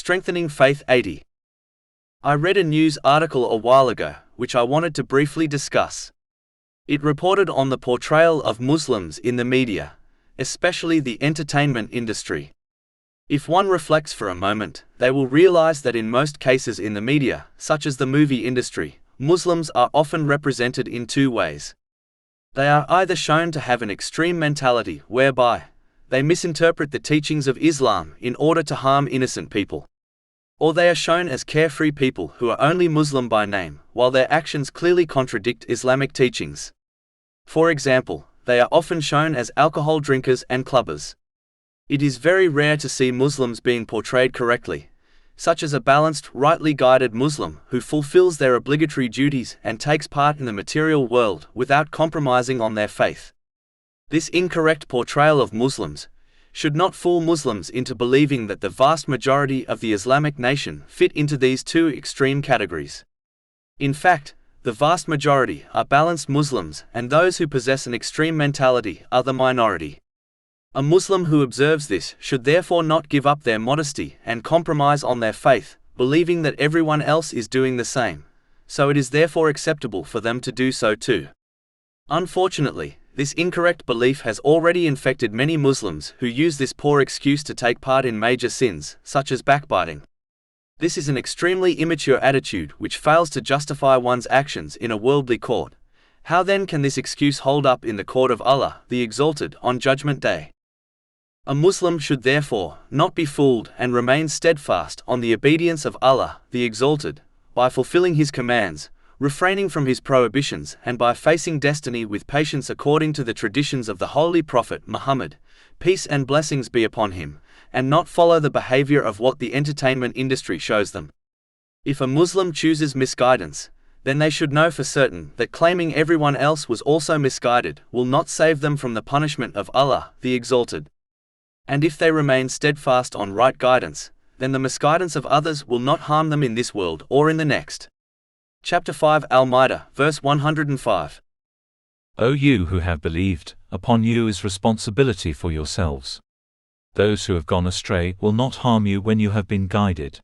Strengthening Faith 80. I read a news article a while ago, which I wanted to briefly discuss. It reported on the portrayal of Muslims in the media, especially the entertainment industry. If one reflects for a moment, they will realize that in most cases in the media, such as the movie industry, Muslims are often represented in two ways. They are either shown to have an extreme mentality whereby they misinterpret the teachings of Islam in order to harm innocent people, or they are shown as carefree people who are only Muslim by name, while their actions clearly contradict Islamic teachings. For example, they are often shown as alcohol drinkers and clubbers. It is very rare to see Muslims being portrayed correctly, such as a balanced, rightly guided Muslim who fulfills their obligatory duties and takes part in the material world without compromising on their faith. This incorrect portrayal of Muslims should not fool Muslims into believing that the vast majority of the Islamic nation fit into these two extreme categories. In fact, the vast majority are balanced Muslims, and those who possess an extreme mentality are the minority. A Muslim who observes this should therefore not give up their modesty and compromise on their faith, believing that everyone else is doing the same, so it is therefore acceptable for them to do so too. Unfortunately, this incorrect belief has already infected many Muslims who use this poor excuse to take part in major sins, such as backbiting. This is an extremely immature attitude which fails to justify one's actions in a worldly court. How then can this excuse hold up in the court of Allah, the Exalted, on Judgment Day? A Muslim should therefore not be fooled and remain steadfast on the obedience of Allah, the Exalted, by fulfilling His commands, refraining from His prohibitions, and by facing destiny with patience according to the traditions of the Holy Prophet Muhammad, peace and blessings be upon him, and not follow the behavior of what the entertainment industry shows them. If a Muslim chooses misguidance, then they should know for certain that claiming everyone else was also misguided will not save them from the punishment of Allah, the Exalted. And if they remain steadfast on right guidance, then the misguidance of others will not harm them in this world or in the next. Chapter 5 Al-Ma'idah, verse 105. O you who have believed, upon you is responsibility for yourselves. Those who have gone astray will not harm you when you have been guided.